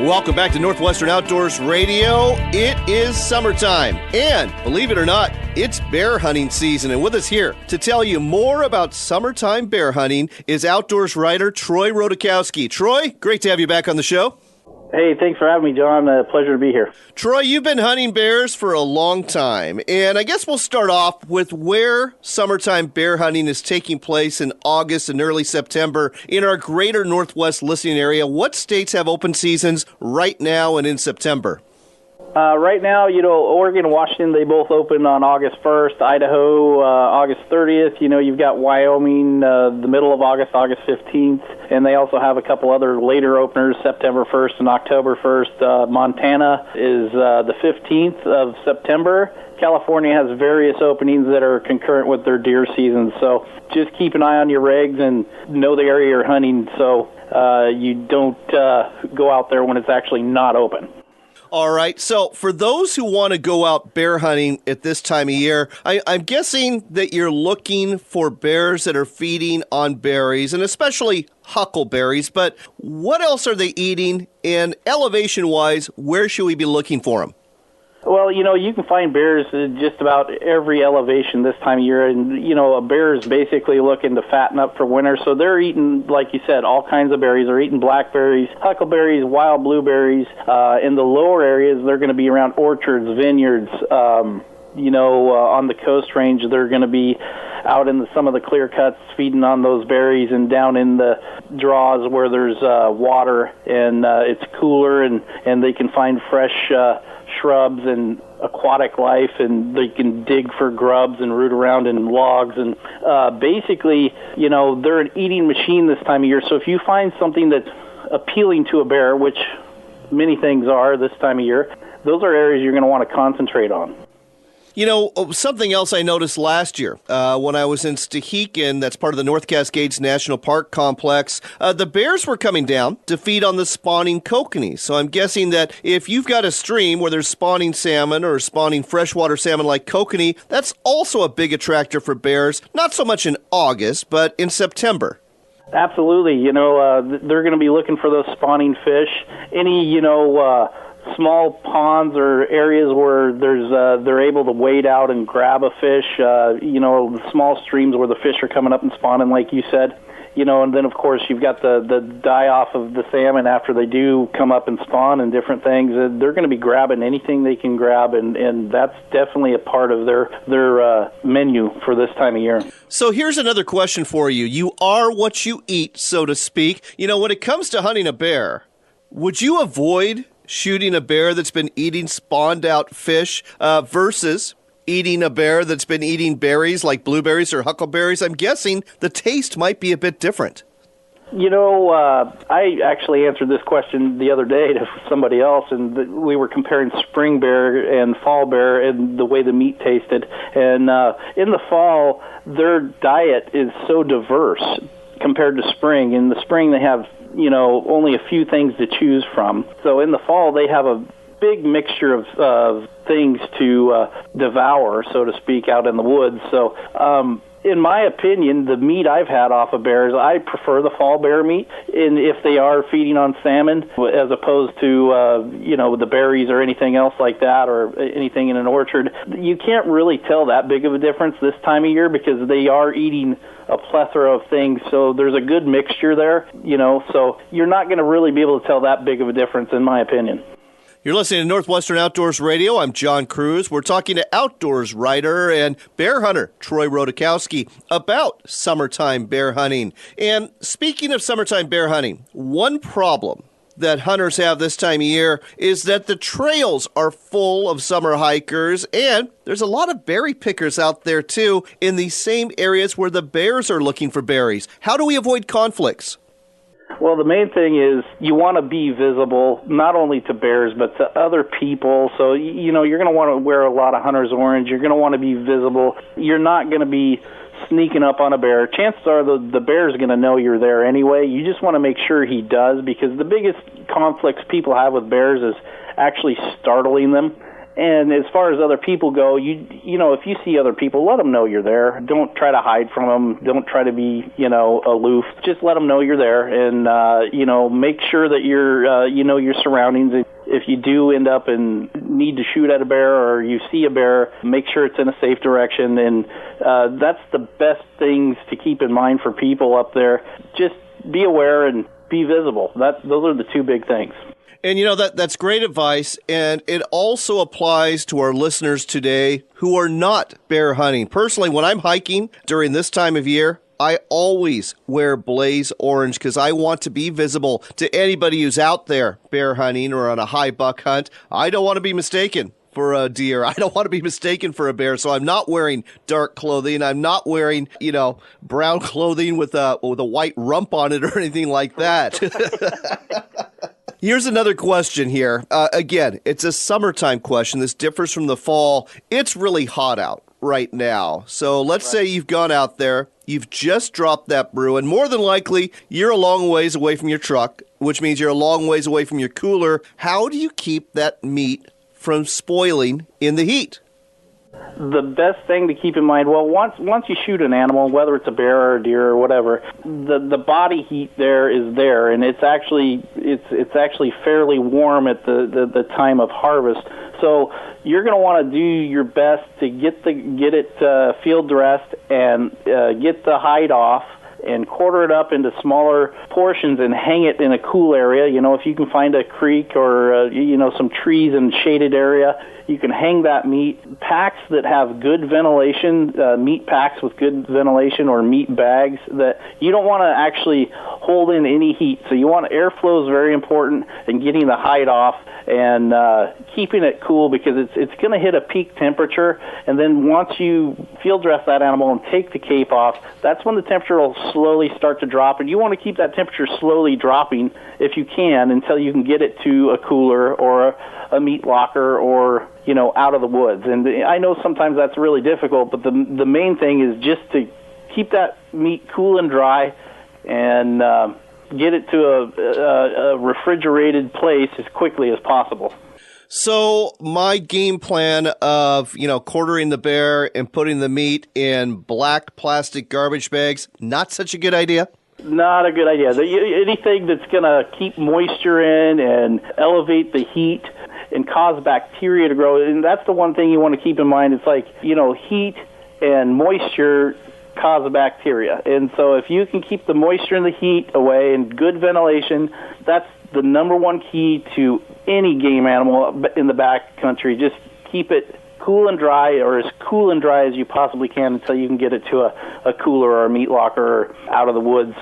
Welcome back to Northwestern Outdoors Radio. It is summertime, and believe it or not, it's bear hunting season. And with us here to tell you more about summertime bear hunting is outdoors writer Troy Rodakowski. Troy, great to have you back on the show. Hey, thanks for having me, John. Pleasure to be here. Troy, you've been hunting bears for a long time, and I guess we'll start off with where summertime bear hunting is taking place in August and early September in our greater Northwest listening area. What states have open seasons right now and in September? Right now, Oregon and Washington, they both open on August 1st. Idaho, August 30th. You've got Wyoming, the middle of August, August 15th. And they also have a couple other later openers, September 1st and October 1st. Montana is the 15th of September. California has various openings that are concurrent with their deer season. So just keep an eye on your regs and know the area you're hunting so you don't go out there when it's actually not open. All right, so for those who want to go out bear hunting at this time of year, I'm guessing that you're looking for bears that are feeding on berries, and especially huckleberries, but what else are they eating? And elevation-wise, where should we be looking for them? Well, you can find bears at just about every elevation this time of year, and, a bear is basically looking to fatten up for winter, so they're eating, like you said, all kinds of berries. They're eating blackberries, huckleberries, wild blueberries. In the lower areas, they're going to be around orchards, vineyards. On the Coast Range, they're going to be out in some of the clear cuts feeding on those berries, and down in the draws where there's water and it's cooler, and they can find fresh shrubs and aquatic life, and they can dig for grubs and root around in logs, and basically, they're an eating machine this time of year. So if you find something that's appealing to a bear, which many things are this time of year, those are areas you're going to want to concentrate on. Something else I noticed last year when I was in Stehekin, that's part of the North Cascades National Park Complex, the bears were coming down to feed on the spawning kokanee. So I'm guessing that if you've got a stream where there's spawning salmon or spawning freshwater salmon like kokanee, that's also a big attractor for bears, not so much in August, but in September. Absolutely. They're going to be looking for those spawning fish. Any, small ponds or areas where they're able to wade out and grab a fish, the small streams where the fish are coming up and spawning, like you said, and then, of course, you've got the die-off of the salmon after they do come up and spawn and different things. They're going to be grabbing anything they can grab, and that's definitely a part of their menu for this time of year. So here's another question for you. You are what you eat, so to speak. When it comes to hunting a bear, would you avoid shooting a bear that's been eating spawned out fish versus eating a bear that's been eating berries like blueberries or huckleberries? I'm guessing the taste might be a bit different. I actually answered this question the other day to somebody else, and we were comparing spring bear and fall bear and the way the meat tasted. And in the fall, their diet is so diverse compared to spring. In the spring, they have only a few things to choose from. So in the fall, they have a big mixture of things to devour, so to speak, out in the woods. So in my opinion, the meat I've had off of bears, I prefer the fall bear meat, and if they are feeding on salmon, as opposed to, the berries or anything else like that, or anything in an orchard. You can't really tell that big of a difference this time of year because they are eating a plethora of things, so there's a good mixture there, so you're not going to really be able to tell that big of a difference, in my opinion. You're listening to Northwestern Outdoors Radio. I'm John Cruz. We're talking to outdoors writer and bear hunter Troy Rodakowski about summertime bear hunting. And speaking of summertime bear hunting, one problem that hunters have this time of year is that the trails are full of summer hikers, and there's a lot of berry pickers out there too in these same areas where the bears are looking for berries. How do we avoid conflicts? Well, the main thing is you want to be visible, not only to bears, but to other people. So, you're going to want to wear a lot of hunter's orange. You're going to want to be visible. You're not going to be sneaking up on a bear. Chances are the bear's going to know you're there anyway. You just want to make sure he does, because the biggest conflicts people have with bears is actually startling them. And as far as other people go, you know, if you see other people, let them know you're there. Don't try to hide from them. Don't try to be, you know, aloof. Just let them know you're there, and you know, make sure that you're, you know, your surroundings. If you do end up and need to shoot at a bear, or you see a bear, make sure it's in a safe direction. And that's the best things to keep in mind for people up there. Just be aware and be visible. Those are the two big things. And, you know, that's great advice, and it also applies to our listeners today who are not bear hunting. Personally, when I'm hiking during this time of year, I always wear blaze orange because I want to be visible to anybody who's out there bear hunting or on a high buck hunt. I don't want to be mistaken for a deer. I don't want to be mistaken for a bear, so I'm not wearing dark clothing. I'm not wearing, you know, brown clothing with a white rump on it or anything like that. Here's another question here. Again, it's a summertime question. This differs from the fall. It's really hot out right now. So let's say you've gone out there, you've just dropped that brew, and more than likely, you're a long ways away from your truck, which means you're a long ways away from your cooler. How do you keep that meat from spoiling in the heat? The best thing to keep in mind, well, once you shoot an animal, whether it's a bear or a deer or whatever, the body heat there is there, and it's actually fairly warm at the time of harvest. So you're going to want to do your best to get it field dressed and get the hide off and quarter it up into smaller portions and hang it in a cool area. You know, if you can find a creek or, you know, some trees and shaded area, you can hang that meat. Packs that have good ventilation, meat packs with good ventilation, or meat bags that you don't want to actually hold in any heat. So you want airflow is very important, and getting the hide off and keeping it cool, because it's going to hit a peak temperature. And then once you field dress that animal and take the cape off, that's when the temperature will slowly start to drop. And you want to keep that temperature slowly dropping if you can until you can get it to a cooler or a meat locker or, you know, out of the woods. And I know sometimes that's really difficult, but the main thing is just to keep that meat cool and dry and get it to a refrigerated place as quickly as possible. So my game plan of, you know, quartering the bear and putting the meat in black plastic garbage bags, not such a good idea? Not a good idea. Anything that's going to keep moisture in and elevate the heat and cause bacteria to grow, and that's the one thing you want to keep in mind. It's like, you know, heat and moisture cause bacteria. And so if you can keep the moisture and the heat away and good ventilation, that's the number one key to any game animal in the backcountry. Just keep it cool and dry, or as cool and dry as you possibly can, until you can get it to a cooler or a meat locker or out of the woods.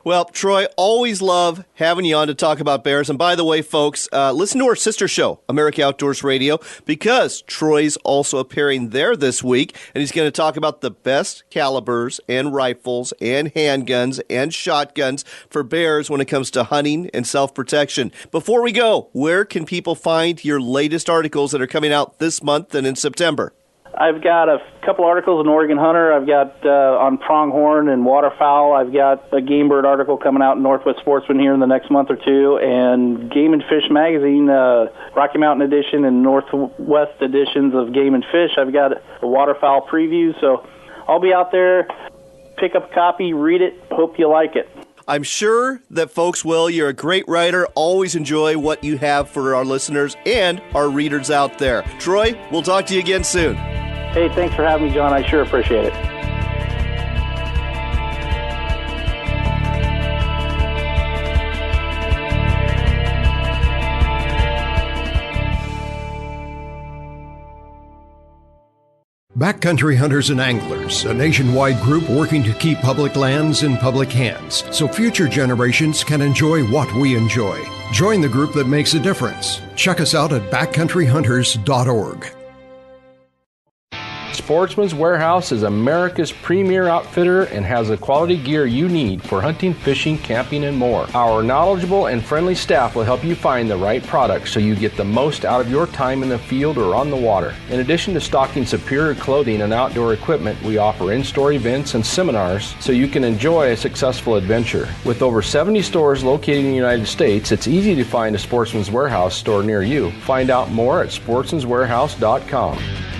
Well, Troy, always love having you on to talk about bears. And by the way, folks, listen to our sister show, America Outdoors Radio, because Troy's also appearing there this week, and he's going to talk about the best calibers and rifles and handguns and shotguns for bears when it comes to hunting and self-protection. Before we go, where can people find your latest articles that are coming out this month and in September? I've got a couple articles in Oregon Hunter. I've got on pronghorn and waterfowl. I've got a game bird article coming out in Northwest Sportsman here in the next month or two, and Game and Fish magazine, Rocky Mountain edition and Northwest editions of Game and Fish. I've got a waterfowl preview, so I'll be out there. Pick up a copy, read it. Hope you like it. I'm sure that folks will. You're a great writer. Always enjoy what you have for our listeners and our readers out there. Troy, we'll talk to you again soon. Hey, thanks for having me, John. I sure appreciate it. Backcountry Hunters and Anglers, a nationwide group working to keep public lands in public hands so future generations can enjoy what we enjoy. Join the group that makes a difference. Check us out at backcountryhunters.org. Sportsman's Warehouse is America's premier outfitter and has the quality gear you need for hunting, fishing, camping, and more. Our knowledgeable and friendly staff will help you find the right product so you get the most out of your time in the field or on the water. In addition to stocking superior clothing and outdoor equipment, we offer in-store events and seminars so you can enjoy a successful adventure. With over 70 stores located in the United States, it's easy to find a Sportsman's Warehouse store near you. Find out more at sportsmanswarehouse.com.